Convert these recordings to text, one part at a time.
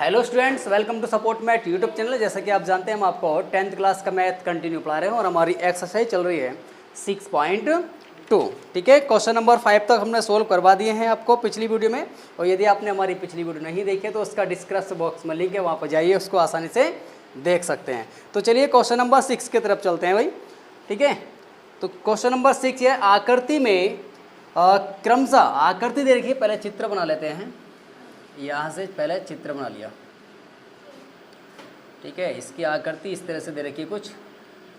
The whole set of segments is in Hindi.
Hello students, welcome to support math YouTube channel. जैसा कि आप जानते हैं हम आपको 10th क्लास का मैथ कंटिन्यू पढ़ा रहे हैं और हमारी एक्सरसाइज चल रही है 6.2। ठीक है, क्वेश्चन नंबर 5 तक हमने सोल्व करवा दिए हैं आपको पिछली वीडियो में। और यदि आपने हमारी पिछली वीडियो नहीं देखी है तो उसका डिस्क्रिप्शन बॉक्स में लिंक है, वहाँ पर जाइए, उसको आसानी से देख सकते हैं। तो चलिए क्वेश्चन नंबर 6 की तरफ चलते हैं भाई। ठीक है, तो क्वेश्चन नंबर 6 है आकृति में क्रमशः आकृति दे रखी है। पहले चित्र बना लेते हैं, यहाँ से पहले चित्र बना लिया। ठीक है, इसकी आकृति इस तरह से दे रखी है कुछ,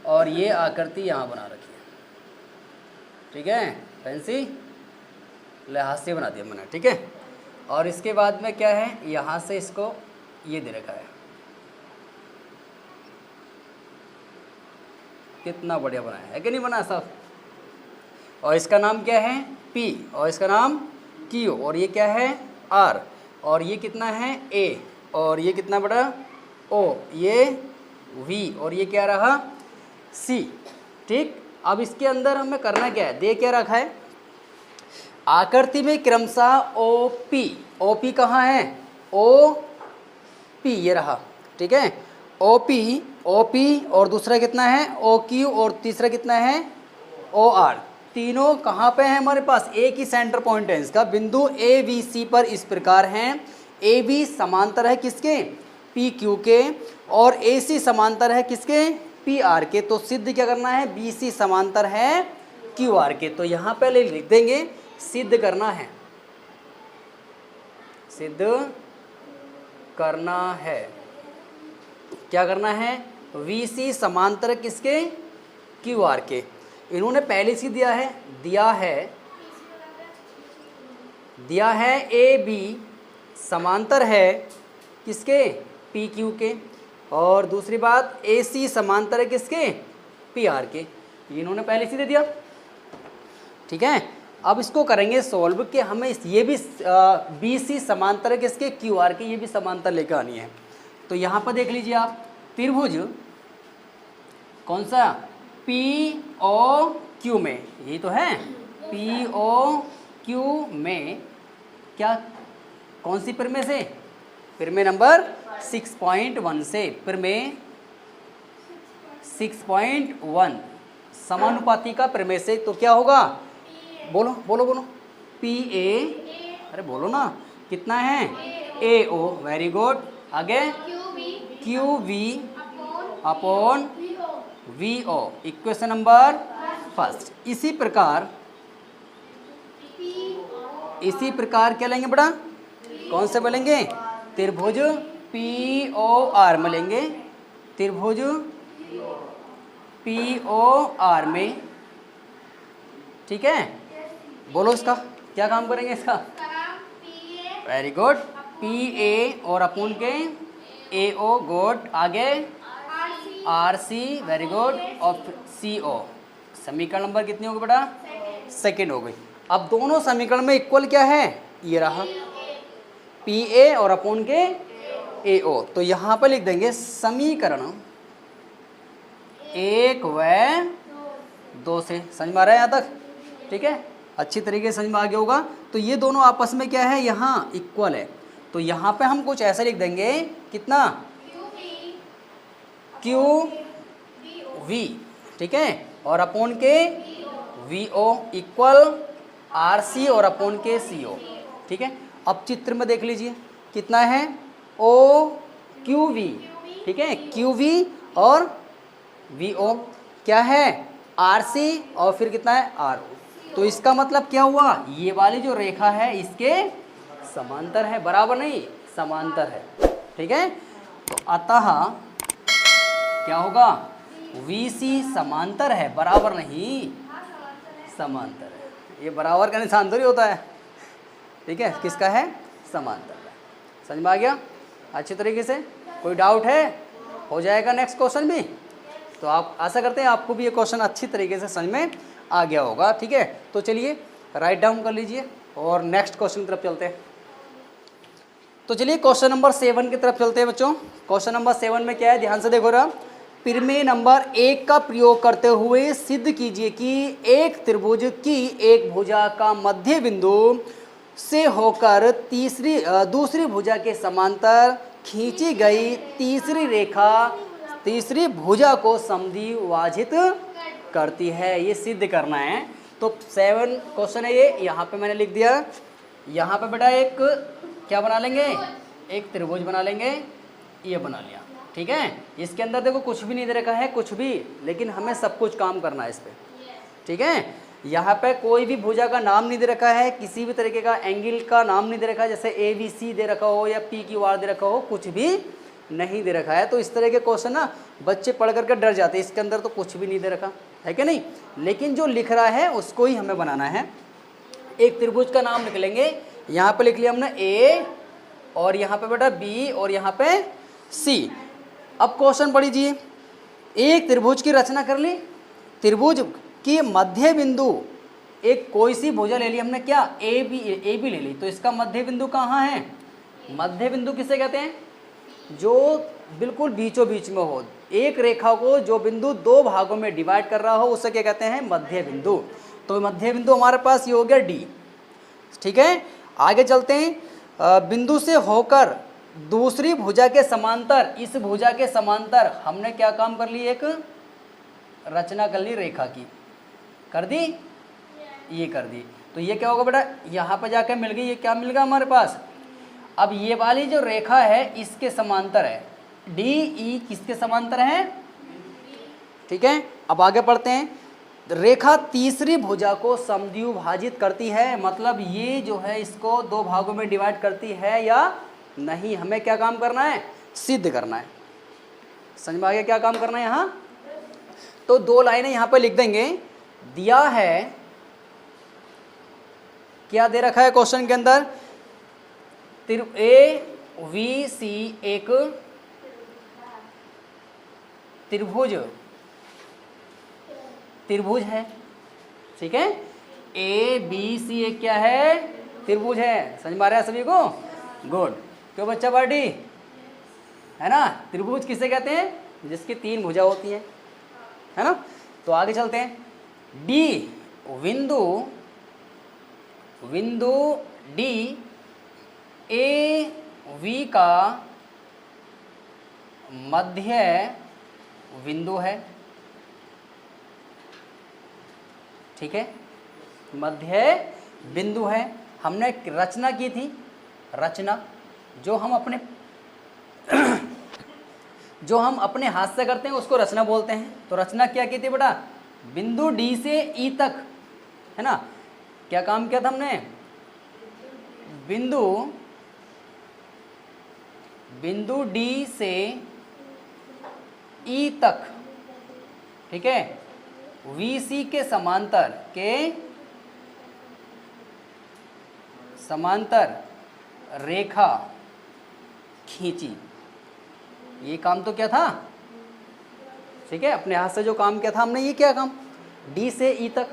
और ये आकृति यहाँ बना रखी है। ठीक है, फैंसी लिहाज से बना दिया मैंने। ठीक है, और इसके बाद में क्या है, यहाँ से इसको ये दे रखा है। कितना बढ़िया बनाया है कि नहीं बनाया साहब। और इसका नाम क्या है P, और इसका नाम Q, और ये क्या है R, और ये कितना है A, और ये कितना बड़ा O, ये V, और ये क्या रहा C। ठीक, अब इसके अंदर हमें करना क्या है, दे क्या रखा है, आकृति में क्रमशः OP कहाँ है, OP ये रहा। ठीक है, OP और दूसरा कितना है OQ, और तीसरा कितना है OR। तीनों कहाँ पे हैं हमारे पास, एक ही सेंटर पॉइंट है इसका, बिंदु ABC पर इस प्रकार हैं। AB समांतर है किसके, PQ के, और AC समांतर है किसके, PR के। तो सिद्ध क्या करना है, BC समांतर है QR के। तो यहाँ पहले लिख देंगे सिद्ध करना है, सिद्ध करना है। क्या करना है, VC समांतर किसके, QR के। इन्होंने पहले से दिया है AB समांतर है किसके, PQ के, और दूसरी बात AC समांतर है किसके, PR के। इन्होंने पहले से दे दिया। ठीक है, अब इसको करेंगे सॉल्व कि हमें ये भी BC समांतर है किसके, QR के, ये भी समांतर लेकर आनी है। तो यहाँ पर देख लीजिए आप, त्रिभुज कौन सा, POQ में, यही तो है POQ में, क्या कौन सी प्रमेय से, प्रमेय नंबर 6.1 से, प्रमेय 6.1 समानुपाती का प्रमेय से। तो क्या होगा, बोलो बोलो बोलो, PA, अरे बोलो ना, कितना है AO, वेरी गुड, आगे QV upon VO, equation number first. इसी प्रकार क्या लेंगे बेटा, कौन से बोलेंगे, त्रिभुज POR में लेंगे, त्रिभुज POR में। ठीक है, बोलो इसका क्या काम करेंगे, इसका वेरी गुड, PA और अपूर्ण के AO, गुड, आगे RC, वेरी गुड, और CO। समीकरण नंबर कितनी होगी बेटा, सेकेंड हो गई। अब दोनों समीकरण में इक्वल क्या है, ये रहा PA और अपूर्ण के AO। तो यहाँ पर लिख देंगे समीकरण 1 व 2 से। समझ में आ रहा है यहाँ तक, ठीक है, अच्छी तरीके से समझ में आ गया होगा। तो ये दोनों आपस में क्या है, यहाँ इक्वल है। तो यहाँ पे हम कुछ ऐसा लिख देंगे, कितना QV, ठीक है, और अपोन के VO इक्वल RC और अपोन के CO। ठीक है, अब चित्र में देख लीजिए कितना है OQV। ठीक है, QV और VO क्या है RC, और फिर कितना है RO। तो इसका मतलब क्या हुआ, ये वाली जो रेखा है इसके समांतर है, बराबर नहीं, समांतर है। ठीक है, तो अतः क्या होगा, VC समांतर है, बराबर नहीं, समांतर है। ये बराबर का निशान थोड़ी होता है। ठीक है, किसका है, समांतर है। समझ में आ गया अच्छी तरीके से, कोई डाउट है, हो जाएगा नेक्स्ट क्वेश्चन भी। तो आप आशा करते हैं आपको भी ये क्वेश्चन अच्छी तरीके से समझ में आ गया होगा। ठीक है, तो चलिए राइट डाउन कर लीजिए और नेक्स्ट क्वेश्चन की तरफ चलते हैं। तो चलिए क्वेश्चन नंबर 7 की तरफ चलते हैं बच्चों। क्वेश्चन नंबर 7 में क्या है, ध्यान से देखो रहा, प्रमेय नंबर 1 का प्रयोग करते हुए सिद्ध कीजिए कि एक त्रिभुज की एक भुजा का मध्य बिंदु से होकर दूसरी भुजा के समांतर खींची गई तीसरी रेखा तीसरी भुजा को समद्विभाजित करती है। ये सिद्ध करना है। तो 7 क्वेश्चन है ये, यहाँ पे मैंने लिख दिया। यहाँ पे बेटा एक क्या बना लेंगे, एक त्रिभुज बना लेंगे, ये बना लिया, ठीक है। इसके अंदर देखो कुछ भी नहीं दे रखा है, कुछ भी, लेकिन हमें सब कुछ काम करना है इस पर, ठीक है। यहाँ पे कोई भी भुजा का नाम नहीं दे रखा है, किसी भी तरीके का एंगल का नाम नहीं दे रखा है, जैसे ABC दे रखा हो या PQR दे रखा हो, कुछ भी नहीं दे रखा है। तो इस तरह के क्वेश्चन ना बच्चे पढ़ करके डर जाते हैं, इसके अंदर तो कुछ भी नहीं दे रखा है कि नहीं, लेकिन जो लिख रहा है उसको ही हमें बनाना है। एक त्रिभुज का नाम लिख लेंगे, यहाँ पे लिख लिया हमने A और यहाँ पे बेटा B और यहाँ पे C। अब क्वेश्चन पढ़िए, एक त्रिभुज की रचना कर ली, त्रिभुज की मध्य बिंदु एक कोई सी भुजा ले ली हमने, क्या ए बी ले ली, तो इसका मध्य बिंदु कहाँ है, मध्य बिंदु किसे कहते हैं, जो बिल्कुल बीचों बीच में हो, एक रेखा को जो बिंदु दो भागों में डिवाइड कर रहा हो उसे क्या कहते हैं, मध्य बिंदु। तो मध्य बिंदु हमारे पास ये हो गया डी, ठीक है। आगे चलते हैं, बिंदु से होकर दूसरी भुजा के समांतर, इस भुजा के समांतर हमने क्या काम कर ली, एक रचना कर ली रेखा की, कर दी, ये कर दी। तो ये क्या होगा बेटा, यहाँ पर जाकर मिल गई, ये क्या मिल गया हमारे पास। अब ये वाली जो रेखा है इसके समांतर है, डी ई किसके समांतर है, ठीक है। अब आगे पढ़ते हैं, रेखा तीसरी भुजा को समद्विभाजित करती है, मतलब ये जो है इसको दो भागों में डिवाइड करती है या नहीं, हमें क्या काम करना है, सिद्ध करना है। समझ में आ गया क्या काम करना है यहाँ। तो दो लाइनें यहाँ पर लिख देंगे, दिया है, क्या दे रखा है क्वेश्चन के अंदर, ABC एक त्रिभुज है, ठीक है। ABC एक क्या है, त्रिभुज है। समझ में आ रहा है सभी को, गुड। क्यों बच्चा पार्टी, है ना। त्रिभुज किसे कहते हैं, जिसकी तीन भुजा होती हैं, है ना। तो आगे चलते हैं, डी बिंदु डी AB का मध्य बिंदु है, ठीक है, मध्य बिंदु है। हमने रचना की थी, रचना जो हम अपने हाथ से करते हैं उसको रचना बोलते हैं। तो रचना क्या की थी बेटा, बिंदु डी से ई तक, है ना। क्या काम किया था हमने, बिंदु डी से ई तक, ठीक है, VC के समांतर रेखा खींची। ये काम तो क्या था, ठीक है, अपने हाथ से जो काम किया था हमने, ये क्या काम, डी से ई तक।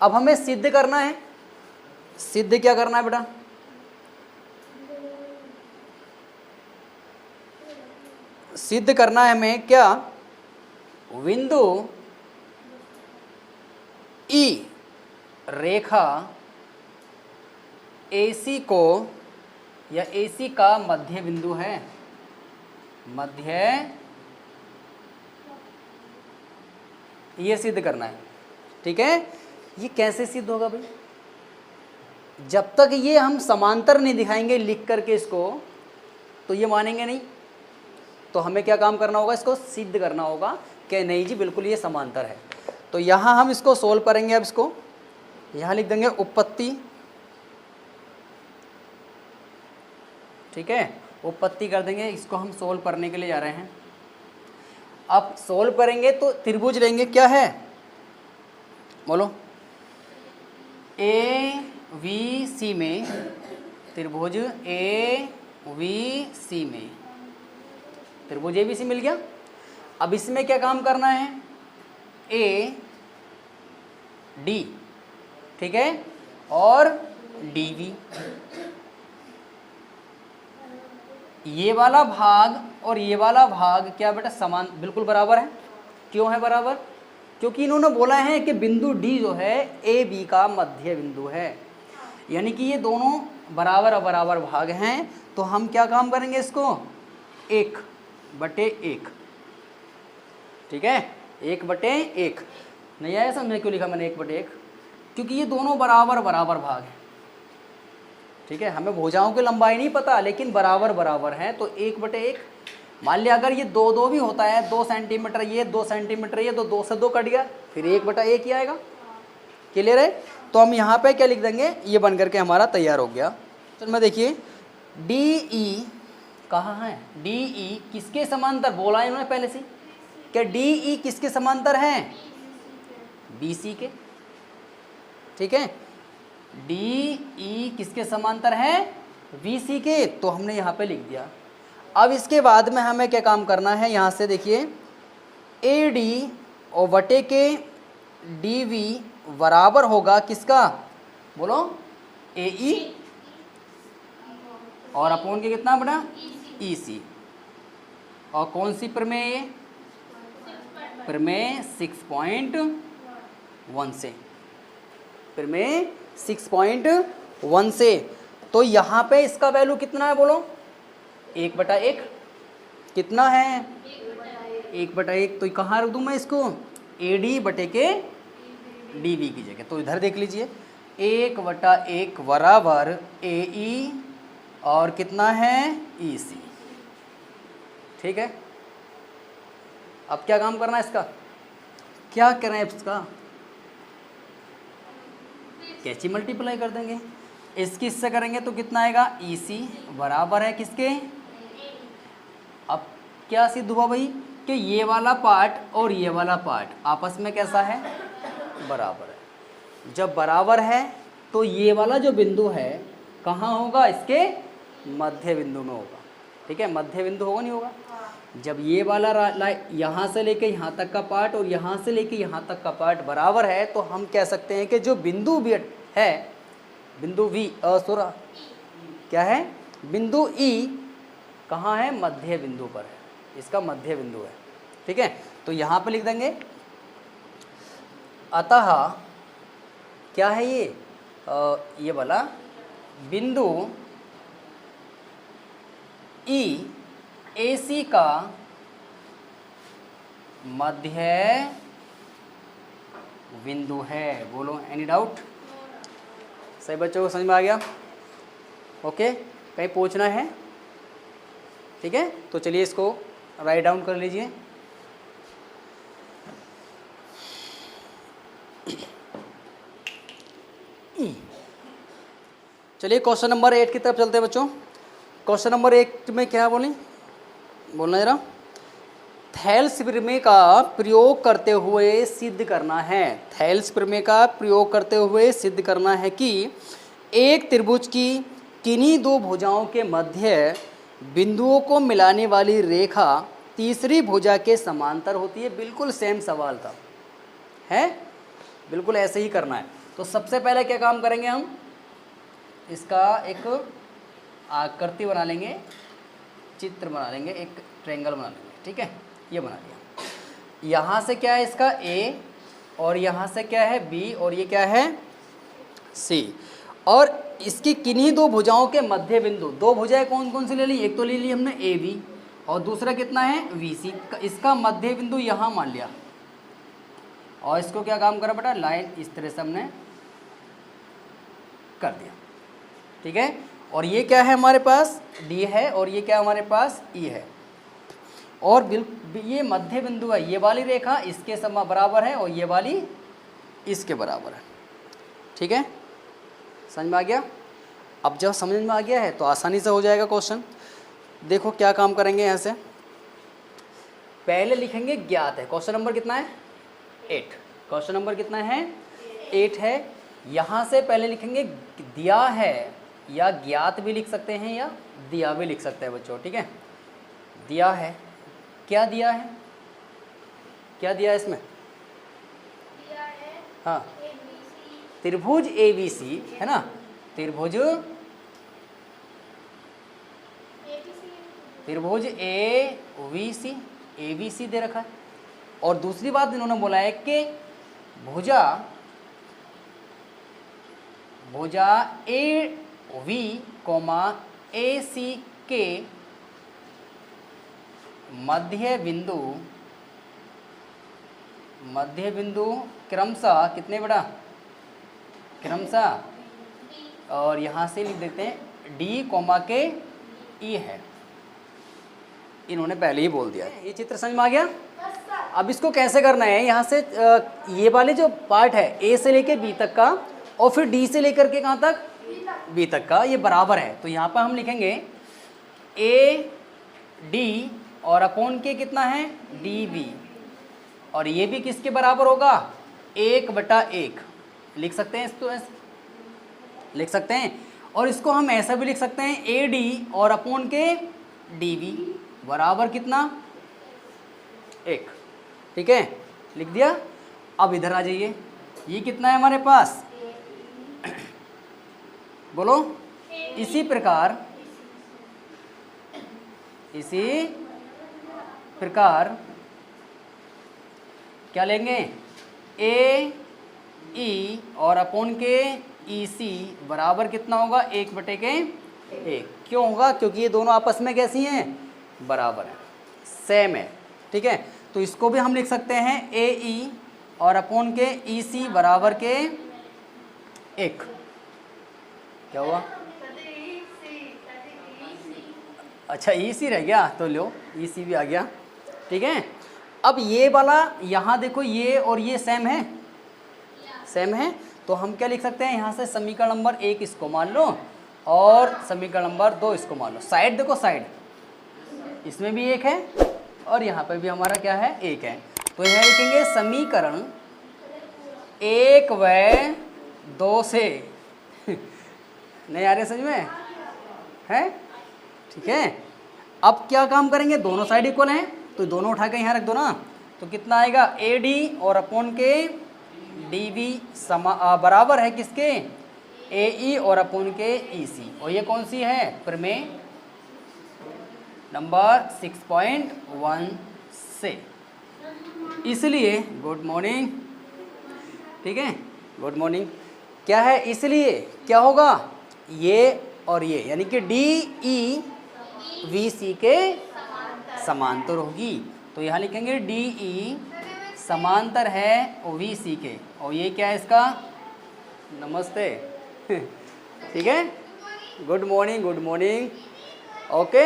अब हमें सिद्ध करना है, सिद्ध क्या करना है बेटा, सिद्ध करना है हमें क्या, बिंदु ई रेखा AC को या AC का मध्य बिंदु है, मध्य, ये सिद्ध करना है, ठीक है। ये कैसे सिद्ध होगा भाई, जब तक ये हम समांतर नहीं दिखाएंगे लिख करके इसको, तो ये मानेंगे नहीं। तो हमें क्या काम करना होगा, इसको सिद्ध करना होगा कि नहीं जी बिल्कुल ये समांतर है। तो यहाँ हम इसको सोल्व करेंगे। अब इसको यहाँ लिख देंगे उत्पत्ति, ठीक है, उत्पत्ति कर देंगे। इसको हम सोल्व करने के लिए जा रहे हैं। अब सोल्व करेंगे तो त्रिभुज लेंगे, क्या है बोलो, ABC में, त्रिभुज ABC में, त्रिभुज ABC मिल गया। अब इसमें क्या काम करना है, AD, ठीक है, और DB, ये वाला भाग और ये वाला भाग क्या बेटा समान, बिल्कुल बराबर है। क्यों है बराबर, क्योंकि इन्होंने बोला है कि बिंदु D जो है AB का मध्य बिंदु है, यानी कि ये दोनों बराबर और बराबर भाग हैं, तो हम क्या काम करेंगे इसको 1/1, ठीक है, 1/1। नहीं आया समझ क्यों लिखा मैंने 1/1? क्योंकि ये दोनों बराबर बराबर भाग हैं, ठीक है। हमें भुजाओं की लंबाई नहीं पता, लेकिन बराबर बराबर हैं, तो 1/1। मान लिया अगर ये 2-2 भी होता है, 2 सेंटीमीटर ये, 2 सेंटीमीटर ये, तो 2 से 2 कट गया, फिर 1/1 ही आएगा। क्लियर है? तो हम यहाँ पे क्या लिख देंगे, ये बन करके हमारा तैयार हो गया। चल मैं देखिए DE कहाँ है, DE किसके समांतर बोला इन्होंने पहले से, क्या DE किसके समांतर हैं, BC के, ठीक है। DE किसके समांतर है, BC के, तो हमने यहाँ पे लिख दिया। अब इसके बाद में हमें क्या काम करना है, यहाँ से देखिए AD और बटे के DV बराबर होगा किसका, बोलो AE, और अपोन के कितना बड़ा EC। और कौन सी प्रमेय है, प्रमेय 6.1 से, प्रमेय 6.1 से। तो यहाँ पे इसका वैल्यू कितना है, बोलो 1/1 कितना है, 1/1। तो कहाँ रख दूँ मैं इसको, AD बटे के DV की जगह। तो इधर देख लीजिए 1/1 बराबर AE और कितना है EC, ठीक है। अब क्या काम करना है इसका, क्या करें इसका, कैची मल्टीप्लाई कर देंगे, इसकी इससे करेंगे तो कितना आएगा, EC बराबर है किसके। अब क्या सिद्ध हुआ भाई कि ये वाला पार्ट और ये वाला पार्ट आपस में कैसा है, बराबर है। जब बराबर है तो ये वाला जो बिंदु है कहाँ होगा, इसके मध्य बिंदु में होगा, ठीक है। मध्य बिंदु होगा नहीं होगा, जब ये वाला यहाँ से लेके यहाँ तक का पार्ट और यहाँ से लेके यहाँ तक का पार्ट बराबर है, तो हम कह सकते हैं कि जो बिंदु भी है, बिंदु V क्या है, बिंदु E कहाँ है, मध्य बिंदु पर है, इसका मध्य बिंदु है, ठीक है। तो यहाँ पे लिख देंगे अतः क्या है ये वाला बिंदु E AC का मध्य बिंदु है। बोलो एनी डाउट, सही बच्चों को समझ में आ गया, ओके, कहीं पूछना है, ठीक है। तो चलिए इसको राइट डाउन कर लीजिए। चलिए क्वेश्चन नंबर 8 की तरफ चलते हैं बच्चों। क्वेश्चन नंबर 8 में क्या बोलना जरा, थेल्स प्रमेय का प्रयोग करते हुए सिद्ध करना है। थेल्स प्रमेय का प्रयोग करते हुए सिद्ध करना है कि एक त्रिभुज की किन्हीं दो भुजाओं के मध्य बिंदुओं को मिलाने वाली रेखा तीसरी भुजा के समांतर होती है। बिल्कुल सेम सवाल था, है बिल्कुल ऐसे ही करना है। तो सबसे पहले क्या काम करेंगे, हम इसका एक आकृति बना लेंगे, चित्र बना लेंगे, एक ट्रायंगल बना लेंगे, ठीक है। ये बना लिया, यहाँ से क्या है इसका A और यहाँ से क्या है B और ये क्या है C, और इसकी किन्हीं दो भुजाओं के मध्य बिंदु, दो भुजाएं कौन कौन सी ले ली, एक तो ले ली हमने AB और दूसरा कितना है VC, इसका मध्य बिंदु यहाँ मान लिया, और इसको क्या काम करा बेटा, लाइन इस तरह से हमने कर दिया, ठीक है। और ये क्या है हमारे पास D है और ये क्या हमारे पास E है, और ये मध्य बिंदु है, ये वाली रेखा इसके बराबर है और ये वाली इसके बराबर है, ठीक है। समझ में आ गया। अब जब समझ में आ गया है तो आसानी से हो जाएगा क्वेश्चन। देखो क्या काम करेंगे, यहाँ से पहले लिखेंगे ज्ञात है। क्वेश्चन नंबर कितना है 8, क्वेश्चन नंबर कितना है 8 है। यहाँ से पहले लिखेंगे दिया है, या ज्ञात भी लिख सकते हैं या दिया भी लिख सकते हैं बच्चों, ठीक है। दिया है, क्या दिया है, क्या दिया है इसमें, दिया है हाँ ABC, त्रिभुज ABC है ना, त्रिभुज ABC दे रखा है। और दूसरी बात इन्होंने बोला है कि भुजा V, AC के मध्य बिंदु क्रमशः कितने बड़ा, क्रमशः, और यहाँ से लिख देते हैं D, के E है। इन्होंने पहले ही बोल दिया। ये चित्र समझ में आ गया। अब इसको कैसे करना है, यहाँ से ये वाले जो पार्ट है A से लेके B तक का और फिर D से लेकर के कहाँ तक, B तक का, ये बराबर है। तो यहाँ पर हम लिखेंगे AD और अपॉन के कितना है DB, और ये भी किसके बराबर होगा, 1/1 लिख सकते हैं। इसको ऐसे लिख सकते हैं, और इसको हम ऐसा भी लिख सकते हैं AD और अपॉन के DB बराबर कितना, 1। ठीक है, लिख दिया। अब इधर आ जाइए, ये कितना है हमारे पास, बोलो। इसी प्रकार क्या लेंगे, AE और अपॉन के EC बराबर कितना होगा, 1/1। क्यों होगा, क्योंकि ये दोनों आपस में कैसी हैं, बराबर है, सेम है। ठीक है, तो इसको भी हम लिख सकते हैं AE और अपॉन के EC बराबर के 1। क्या हुआ, अच्छा EC रह गया, तो लो EC भी आ गया। ठीक है, अब ये वाला यहाँ देखो, ये और ये सेम है, सेम है, तो हम क्या लिख सकते हैं, यहाँ से समीकरण नंबर 1 इसको मान लो और समीकरण नंबर 2 इसको मान लो। साइड देखो, साइड इसमें भी 1 है और यहाँ पे भी हमारा क्या है, 1 है। तो यहाँ लिखेंगे समीकरण 1 व 2 से नहीं आ रहे समझ में है। ठीक है, अब क्या काम करेंगे, दोनों साइड इक्वल हैं तो दोनों उठा के यहाँ रख दो ना, तो कितना आएगा, AD और अपॉन के DB बराबर है किसके, AE और अपॉन के EC। और ये कौन सी है, प्रमेय नंबर 6.1 से। इसलिए गुड मॉर्निंग, ठीक है, गुड मॉर्निंग। क्या है, इसलिए क्या होगा, ये और ये यानी कि DE VC के समांतर होगी। तो यहाँ लिखेंगे DE समांतर है VC के, और ये क्या है इसका, नमस्ते ठीक है, good morning, good morning. Okay,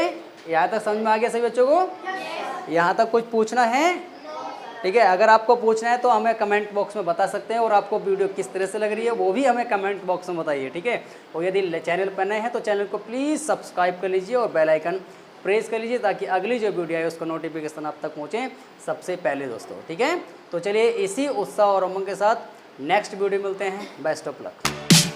यहाँ तक समझ में आ गया सभी बच्चों को। यहाँ तक कुछ पूछना है, ठीक है, अगर आपको पूछना है तो हमें कमेंट बॉक्स में बता सकते हैं, और आपको वीडियो किस तरह से लग रही है वो भी हमें कमेंट बॉक्स में बताइए। ठीक है, और यदि चैनल पर नए हैं तो चैनल को प्लीज़ सब्सक्राइब कर लीजिए और बेल आइकन प्रेस कर लीजिए, ताकि अगली जो वीडियो है उसका नोटिफिकेशन आप तक पहुँचे सबसे पहले दोस्तों। ठीक है, तो चलिए इसी उत्साह और उमंग के साथ नेक्स्ट वीडियो मिलते हैं। Best of luck.